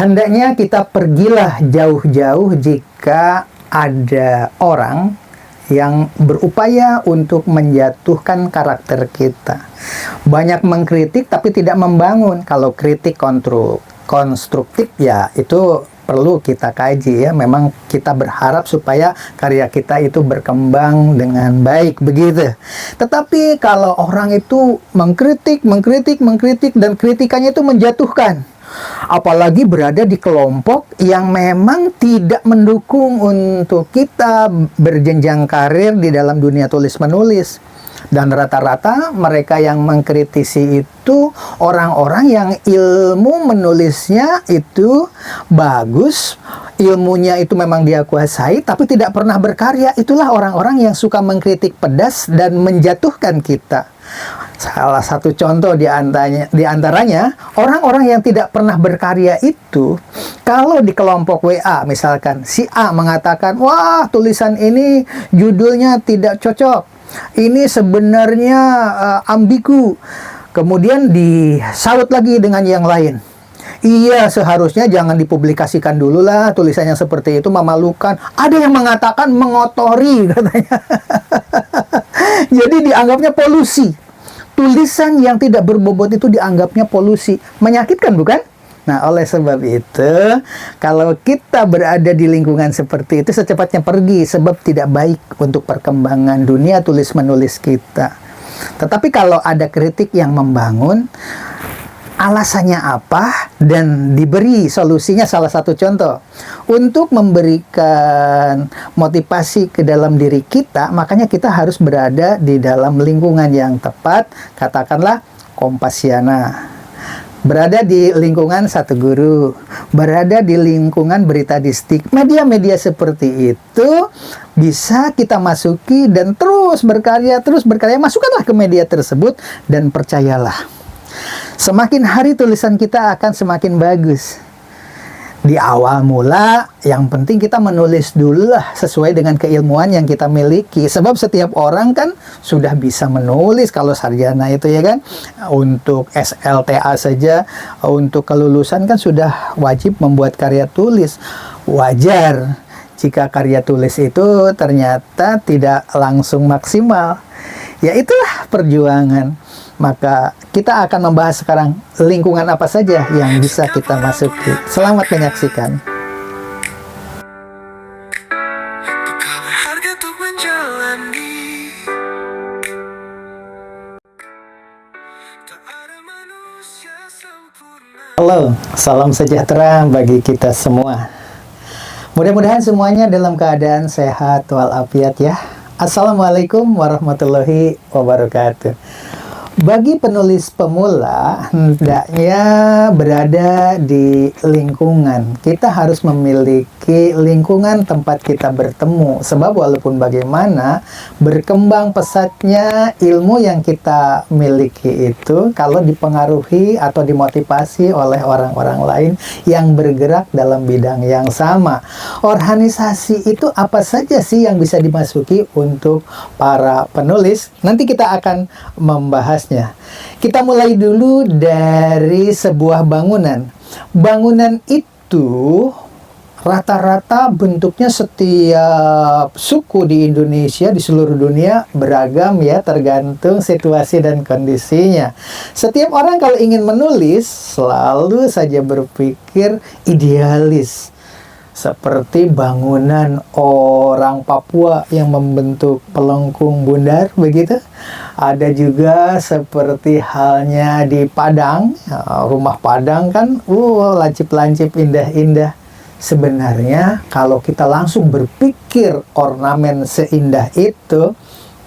Hendaknya kita pergilah jauh-jauh jika ada orang yang berupaya untuk menjatuhkan karakter kita. Banyak mengkritik tapi tidak membangun. Kalau kritik konstruktif ya itu perlu kita kaji ya. Memang kita berharap supaya karya kita itu berkembang dengan baik begitu. Tetapi kalau orang itu mengkritik dan kritikannya itu menjatuhkan, apalagi berada di kelompok yang memang tidak mendukung untuk kita berjenjang karir di dalam dunia tulis-menulis. Dan rata-rata mereka yang mengkritisi itu orang-orang yang ilmu menulisnya itu bagus, ilmunya itu memang dia kuasai, tapi tidak pernah berkarya. Itulah orang-orang yang suka mengkritik pedas dan menjatuhkan kita. Salah satu contoh di antaranya, orang-orang yang tidak pernah berkarya itu, kalau di kelompok WA misalkan, si A mengatakan, wah tulisan ini judulnya tidak cocok, ini sebenarnya ambigu. Kemudian disaut lagi dengan yang lain. Iya, seharusnya jangan dipublikasikan dulu lah, tulisan yang seperti itu memalukan. Ada yang mengatakan mengotori katanya. Jadi dianggapnya polusi. Tulisan yang tidak berbobot itu dianggapnya polusi. Menyakitkan bukan? Nah, oleh sebab itu, kalau kita berada di lingkungan seperti itu, secepatnya pergi, sebab tidak baik untuk perkembangan dunia tulis-menulis kita. Tetapi kalau ada kritik yang membangun, alasannya apa, dan diberi solusinya. Salah satu contoh, untuk memberikan motivasi ke dalam diri kita, makanya kita harus berada di dalam lingkungan yang tepat, katakanlah Kompasiana. Berada di lingkungan Satu Guru, berada di lingkungan Berita Distik. Media-media seperti itu bisa kita masuki dan terus berkarya. Masukkanlah ke media tersebut dan percayalah, semakin hari tulisan kita akan semakin bagus. Di awal mula, yang penting kita menulis dulu lah sesuai dengan keilmuan yang kita miliki. Sebab setiap orang kan sudah bisa menulis kalau sarjana itu ya kan. Untuk SLTA saja, untuk kelulusan kan sudah wajib membuat karya tulis. Wajar jika karya tulis itu ternyata tidak langsung maksimal. Ya itulah perjuangan. Maka kita akan membahas sekarang lingkungan apa saja yang bisa kita masuki. Selamat menyaksikan. Halo, salam sejahtera bagi kita semua. Mudah-mudahan semuanya dalam keadaan sehat walafiat ya. Assalamualaikum warahmatullahi wabarakatuh. Bagi penulis pemula, hendaknya berada di lingkungan. Kita harus memiliki lingkungan tempat kita bertemu. Sebab walaupun bagaimana, berkembang pesatnya ilmu yang kita miliki itu, kalau dipengaruhi atau dimotivasi oleh orang-orang lain yang bergerak dalam bidang yang sama. Organisasi itu apa saja sih yang bisa dimasuki untuk para penulis? Nanti kita akan membahas. Kita mulai dulu dari sebuah bangunan. Bangunan itu rata-rata bentuknya setiap suku di Indonesia, di seluruh dunia beragam ya, tergantung situasi dan kondisinya. Setiap orang kalau ingin menulis selalu saja berpikir idealis. Seperti bangunan orang Papua yang membentuk pelengkung bundar begitu. Ada juga seperti halnya di Padang, rumah Padang kan, lancip-lancip indah-indah. Sebenarnya kalau kita langsung berpikir ornamen seindah itu,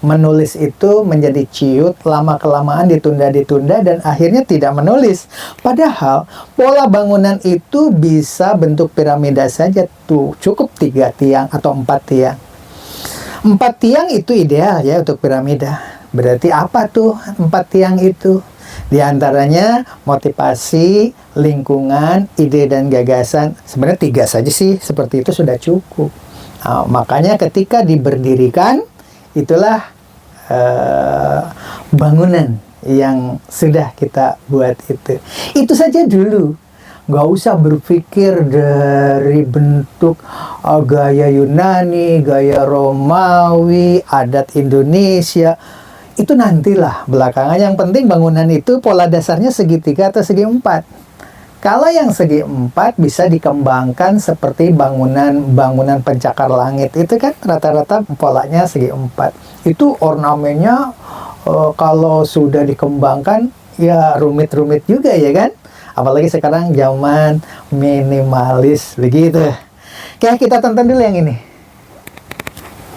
menulis itu menjadi ciut, lama-kelamaan ditunda-ditunda dan akhirnya tidak menulis. Padahal pola bangunan itu bisa bentuk piramida saja tuh, cukup 3 tiang atau 4 tiang. 4 tiang itu ideal ya untuk piramida. Berarti apa tuh 4 tiang itu? Di antaranya motivasi, lingkungan, ide dan gagasan. Sebenarnya 3 saja sih, seperti itu sudah cukup. Nah, makanya ketika diberdirikan, itulah bangunan yang sudah kita buat itu. Itu saja dulu. Nggak usah berpikir dari bentuk gaya Yunani, gaya Romawi, adat Indonesia. Itu nantilah belakangan. Yang penting bangunan itu pola dasarnya segitiga atau segi empat. Kalau yang segi empat bisa dikembangkan seperti bangunan pencakar langit. Itu kan rata-rata polanya segi empat. Itu ornamennya kalau sudah dikembangkan ya rumit-rumit juga ya kan. Apalagi sekarang zaman minimalis begitu. Oke, kita tonton dulu yang ini.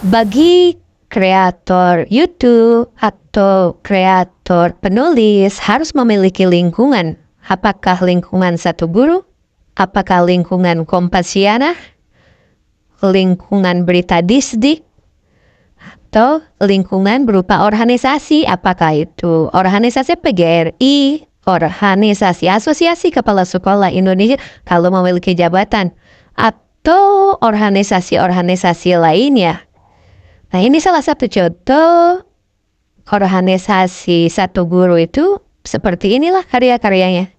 Bagi kreator YouTube atau kreator penulis harus memiliki lingkungan. Apakah lingkungan Satu Guru? Apakah lingkungan Kompasiana? Lingkungan Berita Disdik? Atau lingkungan berupa organisasi? Apakah itu organisasi PGRI? Organisasi Asosiasi Kepala Sekolah Indonesia kalau memiliki jabatan, atau organisasi-organisasi lainnya. Nah, ini salah satu contoh organisasi Satu Guru itu seperti inilah karya-karyanya.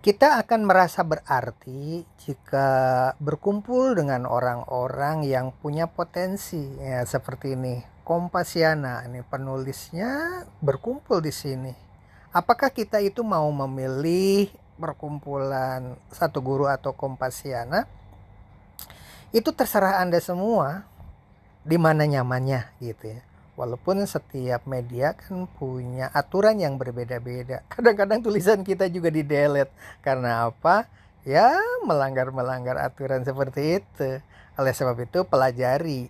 Kita akan merasa berarti jika berkumpul dengan orang-orang yang punya potensi ya, seperti ini. Kompasiana, ini penulisnya berkumpul di sini. Apakah kita itu mau memilih perkumpulan Satu Guru atau Kompasiana? Itu terserah Anda semua, di mana nyamannya gitu ya. Walaupun setiap media kan punya aturan yang berbeda-beda. Kadang-kadang tulisan kita juga di-delete. Karena apa? Ya melanggar-melanggar aturan seperti itu. Oleh sebab itu pelajari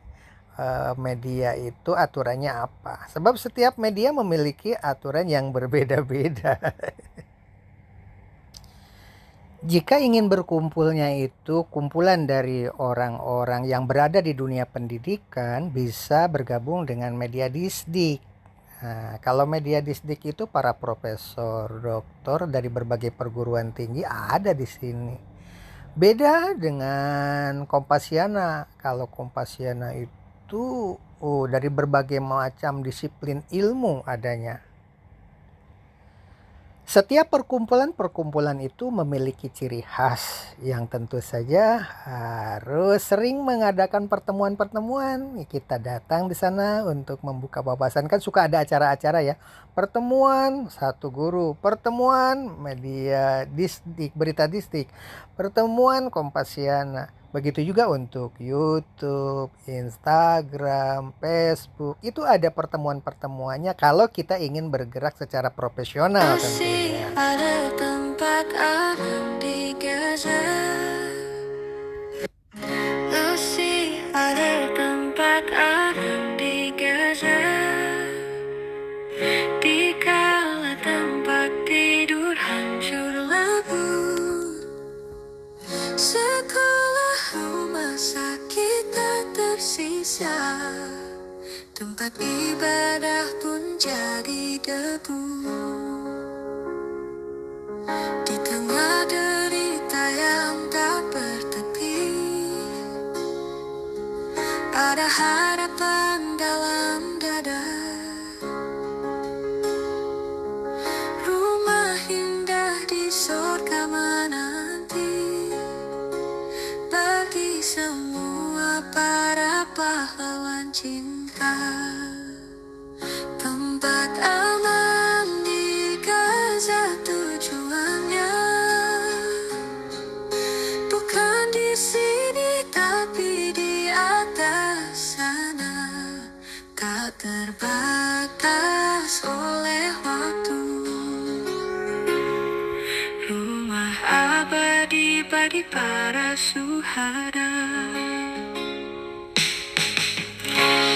media itu aturannya apa. Sebab setiap media memiliki aturan yang berbeda-beda. Jika ingin berkumpulnya itu kumpulan dari orang-orang yang berada di dunia pendidikan, bisa bergabung dengan media Disdik. Nah, kalau media Disdik itu para profesor, doktor dari berbagai perguruan tinggi ada di sini. Beda dengan Kompasiana. Kalau Kompasiana itu dari berbagai macam disiplin ilmu adanya. Setiap perkumpulan itu memiliki ciri khas yang tentu saja harus sering mengadakan pertemuan-pertemuan. Kita datang di sana untuk membuka wawasan. Kan suka ada acara-acara ya. Pertemuan Satu Guru, pertemuan media Disdik, Berita Disdik, pertemuan Kompasiana. Begitu juga untuk YouTube, Instagram, Facebook. Itu ada pertemuan-pertemuannya kalau kita ingin bergerak secara profesional tentunya. Ada tempat adem di Gaza. Masih ada tempat adem di Gaza. Dikala tempat tidur hancur lebur. Sekolah, rumah sakit tak tersisa. Tempat ibadah pun jadi debu. Di tengah derita yang tak bertepi, ada harapan dalam dada. Rumah indah di surga menanti bagi semua para pahlawan cinta. Tempat aman di Gaza tujuannya, bukan di sini tapi di atas sana. Tak terbatas oleh waktu. Rumah abadi bagi para syuhada.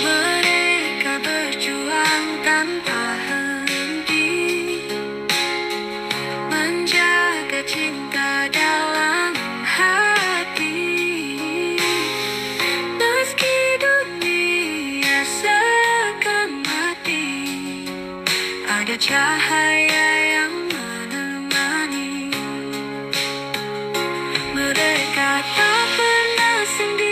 Mereka berjuang tanpa henti, menjaga cinta dalam hati. Meski dunia seakan mati, ada cahaya yang menemani. Mereka tak pernah sendiri.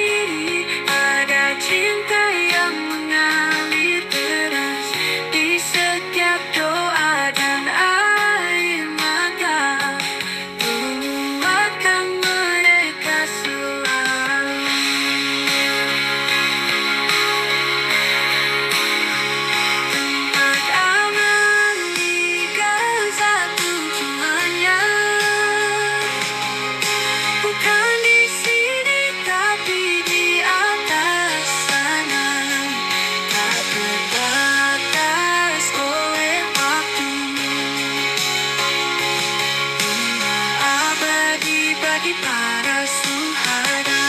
bagi para suhada.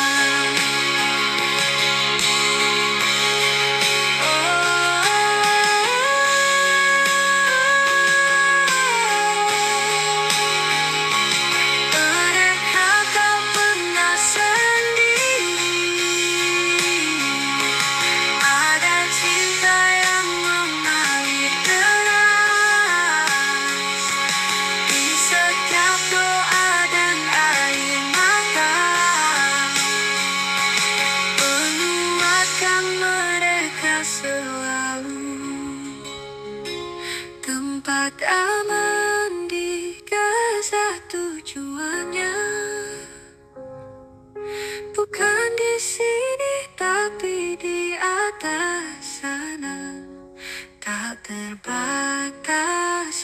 Mereka tak pernah sendiri. Ada cinta yang mengalir deras di setiap doa dan air mata, menguatkan mereka selalu. Tempat aman di Gaza tujuannya, bukan di sini tapi di atas sana. Tak terbatas